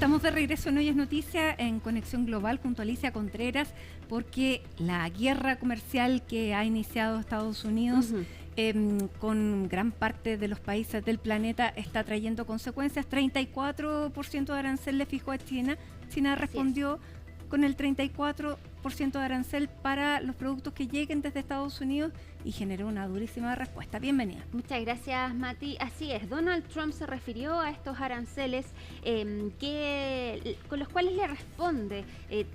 Estamos de regreso en Hoy es Noticia en Conexión Global junto a Alicia Contreras, porque la guerra comercial que ha iniciado Estados Unidos con gran parte de los países del planeta está trayendo consecuencias. 34% de arancel le fijó a China. China respondió con el 34% de arancel para los productos que lleguen desde Estados Unidos y generó una durísima respuesta. Bienvenida. Muchas gracias, Mati. Así es, Donald Trump se refirió a estos aranceles con los cuales le responde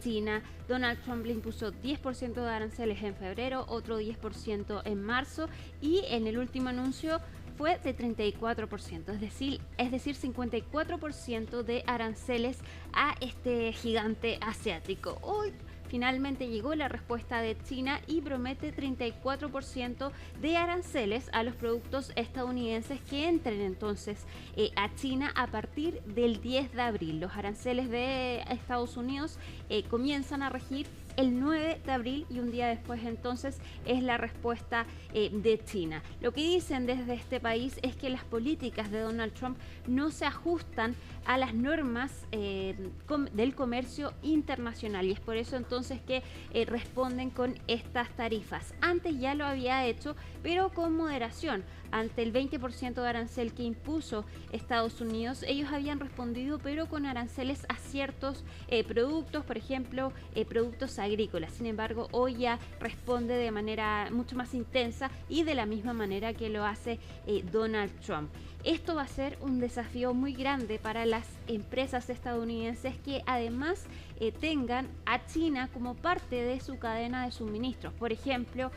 China. Donald Trump le impuso 10% de aranceles en febrero, otro 10% en marzo y en el último anuncio fue de 34%, es decir 54% de aranceles a este gigante asiático. Hoy finalmente llegó la respuesta de China y promete 34% de aranceles a los productos estadounidenses que entren entonces a China a partir del 10 de abril. Los aranceles de Estados Unidos comienzan a regir el 9 de abril y un día después entonces es la respuesta de China. Lo que dicen desde este país es que las políticas de Donald Trump no se ajustan a las normas del comercio internacional y es por eso entonces que responden con estas tarifas. Antes ya lo había hecho, pero con moderación. Ante el 20% de arancel que impuso Estados Unidos, ellos habían respondido, pero con aranceles a ciertos productos, por ejemplo, productos agrícolas. Sin embargo, hoy ya responde de manera mucho más intensa y de la misma manera que lo hace Donald Trump. Esto va a ser un desafío muy grande para las empresas estadounidenses que además tengan a China como parte de su cadena de suministros. Por ejemplo,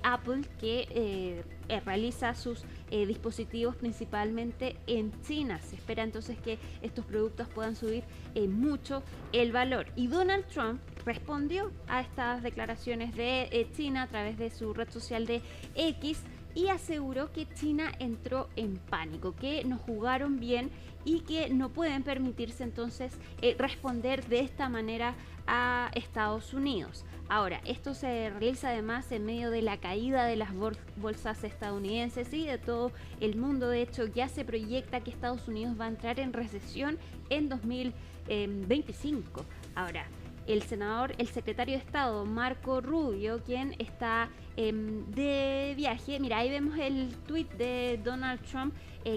Apple, que realiza sus dispositivos principalmente en China. Se espera entonces que estos productos puedan subir mucho el valor. Y Donald Trump respondió a estas declaraciones de China a través de su red social de X y aseguró que China entró en pánico, que no jugaron bien y que no pueden permitirse entonces responder de esta manera a Estados Unidos. Ahora, esto se realiza además en medio de la caída de las bolsas estadounidenses y de todo el mundo. De hecho, ya se proyecta que Estados Unidos va a entrar en recesión en 2025. Ahora, el secretario de Estado, Marco Rubio, quien está de viaje. Mira, ahí vemos el tuit de Donald Trump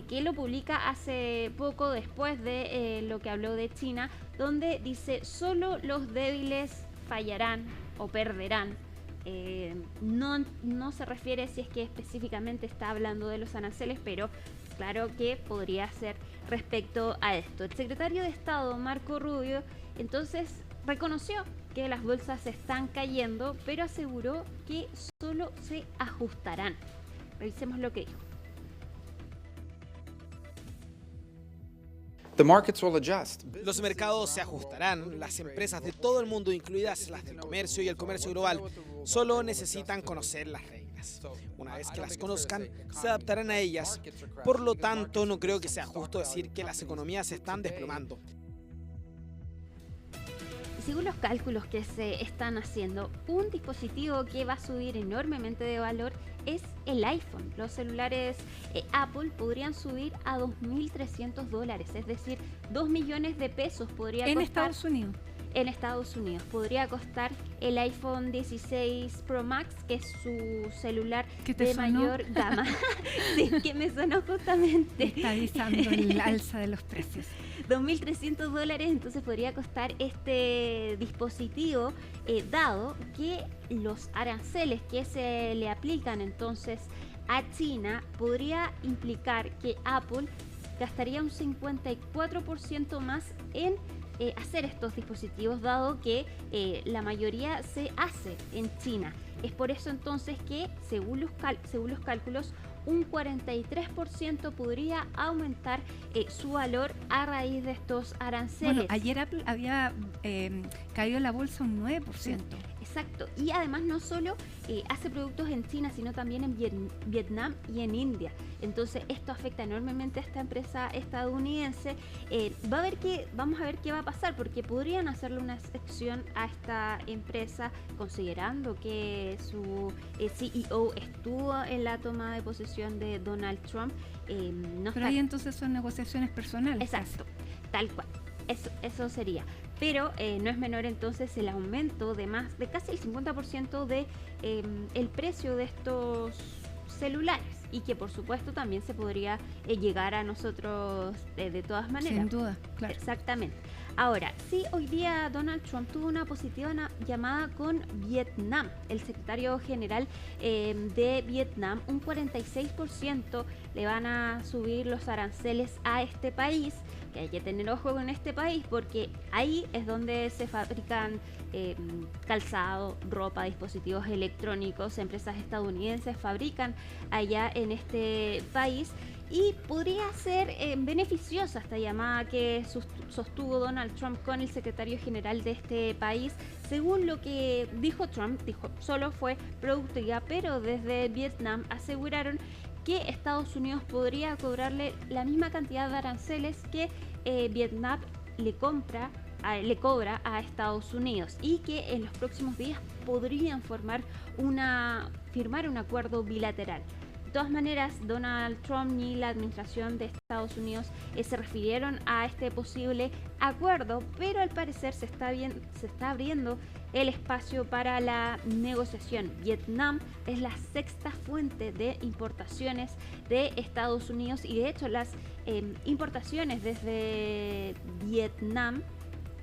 que lo publica hace poco después de lo que habló de China, donde dice: solo los débiles fallarán o perderán. No se refiere si es que específicamente está hablando de los aranceles, pero claro que podría ser respecto a esto. El secretario de Estado, Marco Rubio, entonces reconoció que las bolsas están cayendo, pero aseguró que solo se ajustarán. Revisemos lo que dijo. Los mercados se ajustarán. Las empresas de todo el mundo, incluidas las del comercio y el comercio global, solo necesitan conocer las reglas. Una vez que las conozcan, se adaptarán a ellas. Por lo tanto, no creo que sea justo decir que las economías se están desplomando. Según los cálculos que se están haciendo, un dispositivo que va a subir enormemente de valor es el iPhone. Los celulares Apple podrían subir a $2.300, es decir, 2 millones de pesos podría costar. En Estados Unidos. En Estados Unidos podría costar el iPhone 16 Pro Max, que es su celular de mayor gama. Sí, que me sonó justamente. Está avisando el alza de los precios. $2.300, entonces podría costar este dispositivo, dado que los aranceles que se le aplican entonces a China podría implicar que Apple gastaría un 54% más en hacer estos dispositivos, dado que la mayoría se hace en China. Es por eso entonces que, según los cálculos, un 43% podría aumentar su valor a raíz de estos aranceles. Bueno, ayer Apple había caído en la bolsa un 9%. Exacto, y además no solo hace productos en China, sino también en Vietnam y en India. Entonces esto afecta enormemente a esta empresa estadounidense. Vamos a ver qué va a pasar, porque podrían hacerle una excepción a esta empresa, considerando que su CEO estuvo en la toma de posesión de Donald Trump. Pero ahí entonces son negociaciones personales. Exacto, tal cual. Eso sería. Pero no es menor entonces el aumento de más de casi el 50% de el precio de estos celulares, y que por supuesto también se podría llegar a nosotros de todas maneras. Sin duda, claro. Exactamente. Ahora, sí, hoy día Donald Trump tuvo una positiva llamada con Vietnam. El secretario general de Vietnam, un 46% le van a subir los aranceles a este país. Que hay que tener ojo con este país porque ahí es donde se fabrican calzado, ropa, dispositivos electrónicos. Empresas estadounidenses fabrican allá en este país. Y podría ser beneficiosa esta llamada que sostuvo Donald Trump con el secretario general de este país. Según lo que dijo Trump, solo fue productiva, pero desde Vietnam aseguraron que Estados Unidos podría cobrarle la misma cantidad de aranceles que Vietnam le cobra a Estados Unidos, y que en los próximos días podrían firmar un acuerdo bilateral. De todas maneras, Donald Trump ni la administración de Estados Unidos se refirieron a este posible acuerdo, pero al parecer se está abriendo el espacio para la negociación. Vietnam es la sexta fuente de importaciones de Estados Unidos, y de hecho las importaciones desde Vietnam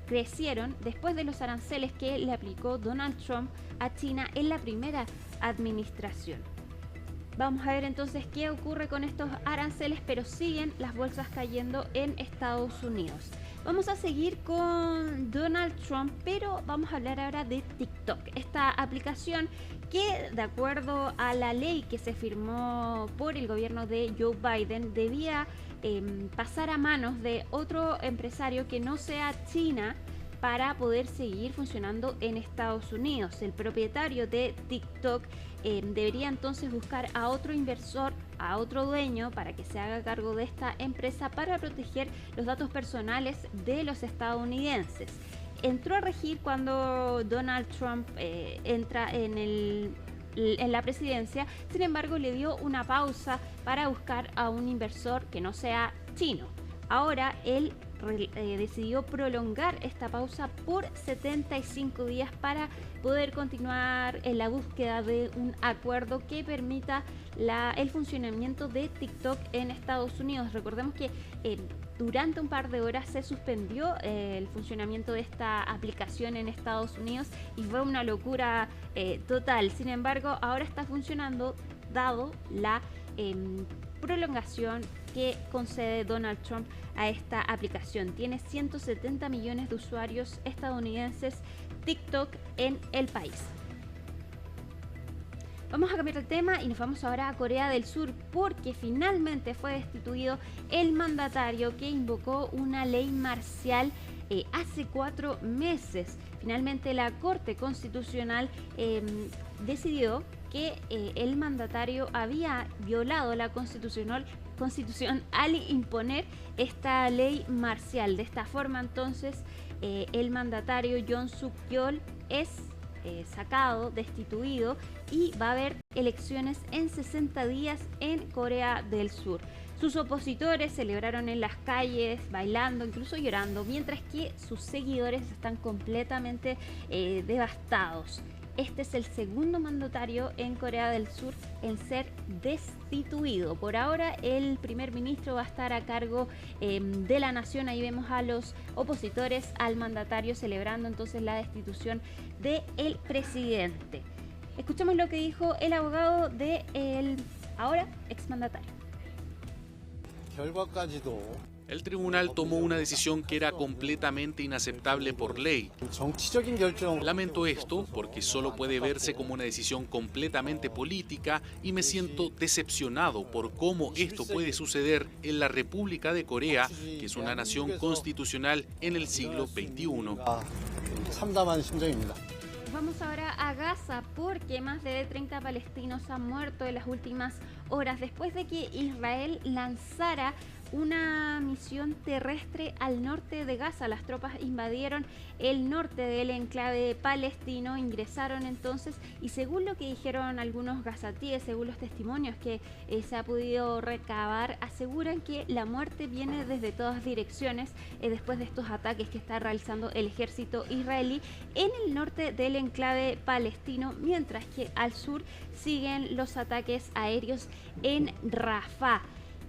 crecieron después de los aranceles que le aplicó Donald Trump a China en la primera administración. Vamos a ver entonces qué ocurre con estos aranceles, pero siguen las bolsas cayendo en Estados Unidos. Vamos a seguir con Donald Trump, pero vamos a hablar ahora de TikTok, esta aplicación que, de acuerdo a la ley que se firmó por el gobierno de Joe Biden, debía pasar a manos de otro empresario que no sea China para poder seguir funcionando en Estados Unidos. El propietario de TikTok debería entonces buscar a otro inversor, a otro dueño, para que se haga cargo de esta empresa para proteger los datos personales de los estadounidenses. Entró a regir cuando Donald Trump entra en la presidencia. Sin embargo, le dio una pausa para buscar a un inversor que no sea chino. Ahora él decidió prolongar esta pausa por 75 días para poder continuar en la búsqueda de un acuerdo que permita el funcionamiento de TikTok en Estados Unidos. Recordemos que durante un par de horas se suspendió el funcionamiento de esta aplicación en Estados Unidos y fue una locura total. Sin embargo, ahora está funcionando dado la prolongación que concede Donald Trump a esta aplicación. Tiene 170 millones de usuarios estadounidenses TikTok en el país. Vamos a cambiar de tema y nos vamos ahora a Corea del Sur, porque finalmente fue destituido el mandatario que invocó una ley marcial hace 4 meses. Finalmente la Corte Constitucional decidió que el mandatario había violado la constitución al imponer esta ley marcial. De esta forma, entonces, el mandatario Yoon Suk-yeol es sacado, destituido, y va a haber elecciones en 60 días en Corea del Sur. Sus opositores celebraron en las calles, bailando, incluso llorando, mientras que sus seguidores están completamente devastados. Este es el segundo mandatario en Corea del Sur en ser destituido. Por ahora, el primer ministro va a estar a cargo de la nación. Ahí vemos a los opositores al mandatario celebrando entonces la destitución del presidente. Escuchemos lo que dijo el abogado del ahora exmandatario. El tribunal tomó una decisión que era completamente inaceptable por ley. Lamento esto porque solo puede verse como una decisión completamente política y me siento decepcionado por cómo esto puede suceder en la República de Corea, que es una nación constitucional en el siglo XXI. Vamos ahora a Gaza, porque más de 30 palestinos han muerto en las últimas horas después de que Israel lanzara una misión terrestre al norte de Gaza. Las tropas invadieron el norte del enclave palestino, ingresaron entonces y según lo que dijeron algunos gazatíes, según los testimonios que se ha podido recabar, aseguran que la muerte viene desde todas direcciones después de estos ataques que está realizando el ejército israelí en el norte del enclave palestino, mientras que al sur siguen los ataques aéreos en Rafah.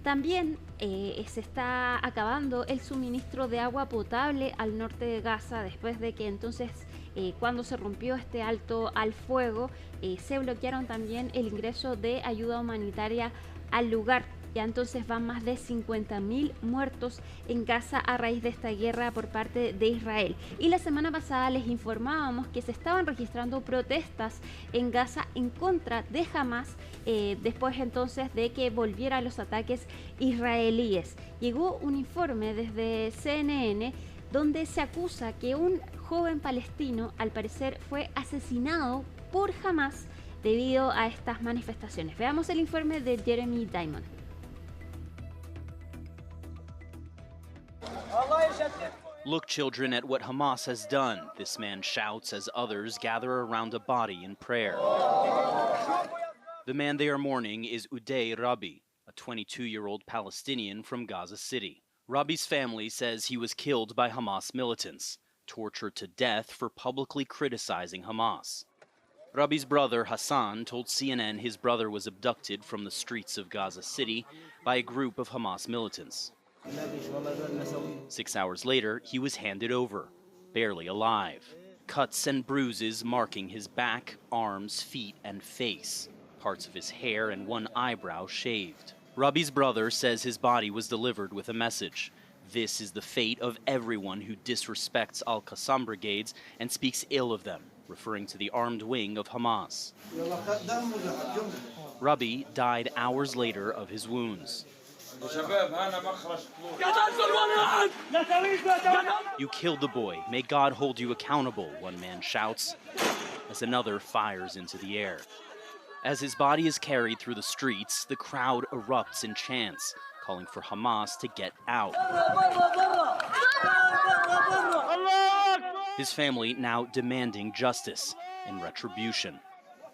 También se está acabando el suministro de agua potable al norte de Gaza después de que entonces cuando se rompió este alto al fuego se bloquearon también el ingreso de ayuda humanitaria al lugar. Ya entonces van más de 50.000 muertos en Gaza a raíz de esta guerra por parte de Israel. Y la semana pasada les informábamos que se estaban registrando protestas en Gaza en contra de Hamas después entonces de que volvieran los ataques israelíes. Llegó un informe desde CNN donde se acusa que un joven palestino al parecer fue asesinado por Hamas debido a estas manifestaciones. Veamos el informe de Jeremy Diamond. Look, children, at what Hamas has done, this man shouts as others gather around a body in prayer. The man they are mourning is Uday Rabi, a 22-year-old Palestinian from Gaza City. Rabi's family says he was killed by Hamas militants, tortured to death for publicly criticizing Hamas. Rabi's brother Hassan told CNN his brother was abducted from the streets of Gaza City by a group of Hamas militants. 6 hours later, he was handed over, barely alive. Cuts and bruises marking his back, arms, feet, and face. Parts of his hair and one eyebrow shaved. Rabi's brother says his body was delivered with a message. This is the fate of everyone who disrespects Al-Qassam brigades and speaks ill of them, referring to the armed wing of Hamas. Rabi died hours later of his wounds. You killed the boy. May God hold you accountable, one man shouts, as another fires into the air. As his body is carried through the streets, the crowd erupts in chants, calling for Hamas to get out. His family now demanding justice and retribution.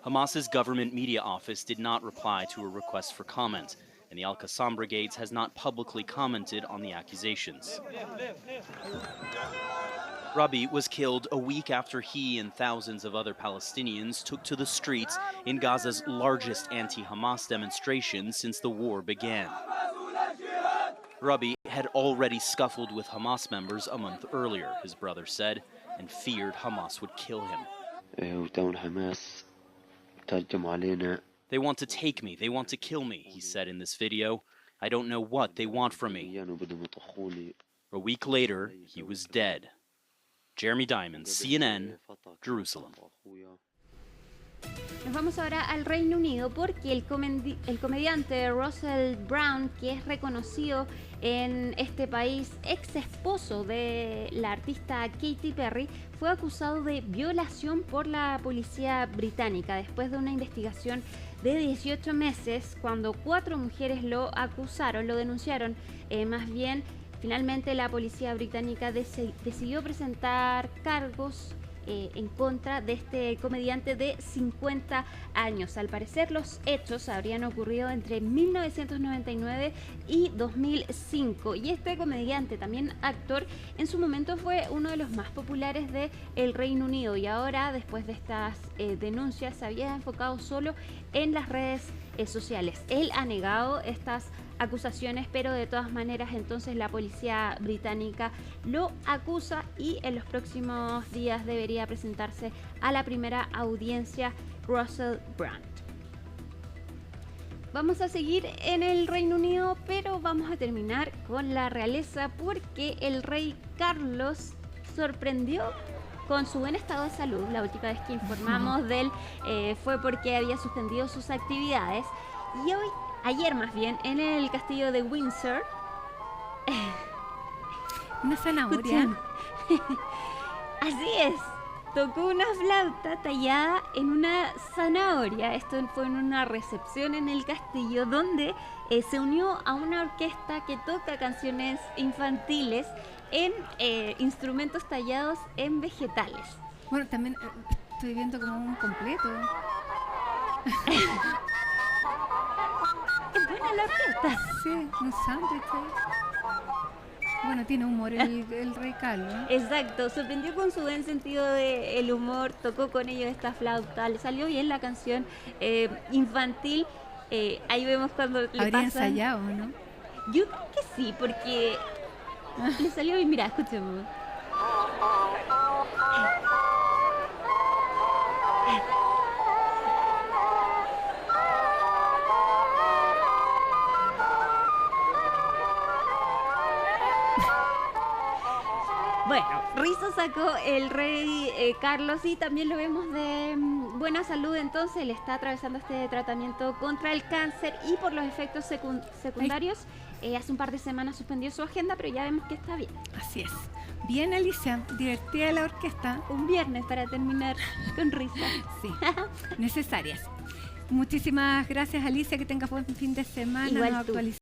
Hamas's government media office did not reply to a request for comment, and the Al-Qassam brigades has not publicly commented on the accusations. Rabi was killed a week after he and thousands of other Palestinians took to the streets in Gaza's largest anti-Hamas demonstration since the war began. Rabi had already scuffled with Hamas members a month earlier, his brother said, and feared Hamas would kill him. They want to take me, they want to kill me, he said in this video. I don't know what they want from me. A week later, he was dead. Jeremy Diamond, CNN, Jerusalem. Nos vamos ahora al Reino Unido porque el comediante Russell Brand, que es reconocido en este país, ex esposo de la artista Katy Perry, fue acusado de violación por la policía británica después de una investigación de 18 meses cuando 4 mujeres lo acusaron, lo denunciaron. Más bien, finalmente la policía británica decidió presentar cargos en contra de este comediante de 50 años. Al parecer los hechos habrían ocurrido entre 1999 y 2005 y este comediante, también actor, en su momento fue uno de los más populares de el Reino Unido y ahora, después de estas denuncias, se había enfocado solo en las redes sociales. Él ha negado estas acusaciones, pero de todas maneras entonces la policía británica lo acusa y en los próximos días debería presentarse a la primera audiencia Russell Brand. Vamos a seguir en el Reino Unido, pero vamos a terminar con la realeza porque el rey Carlos sorprendió con su buen estado de salud. La última vez que informamos de él fue porque había suspendido sus actividades y ayer más bien, en el castillo de Windsor. Una zanahoria. Así es. tocó una flauta tallada en una zanahoria. Esto fue en una recepción en el castillo donde se unió a una orquesta que toca canciones infantiles en instrumentos tallados en vegetales. Bueno, también estoy viendo como un completo. Es buena la orquesta. Sí, un sándwich ahí. Bueno, tiene humor el rey Carlos, ¿no? Exacto, sorprendió con su buen sentido del humor, tocó con ellos esta flauta, le salió bien la canción infantil. Ahí vemos cuando le Habría pasa. ensayado, ¿no? Yo creo que sí, porque le salió bien. Mira, escuchemos. Bueno, risa sacó el rey Carlos y también lo vemos de buena salud, entonces él está atravesando este tratamiento contra el cáncer y por los efectos secundarios hace un par de semanas suspendió su agenda, pero ya vemos que está bien. Así es. Bien, Alicia, divertida la orquesta. Un viernes para terminar con risa. Sí, necesarias. Muchísimas gracias, Alicia, que tengas buen fin de semana. Igual Nos tú. actualizamos.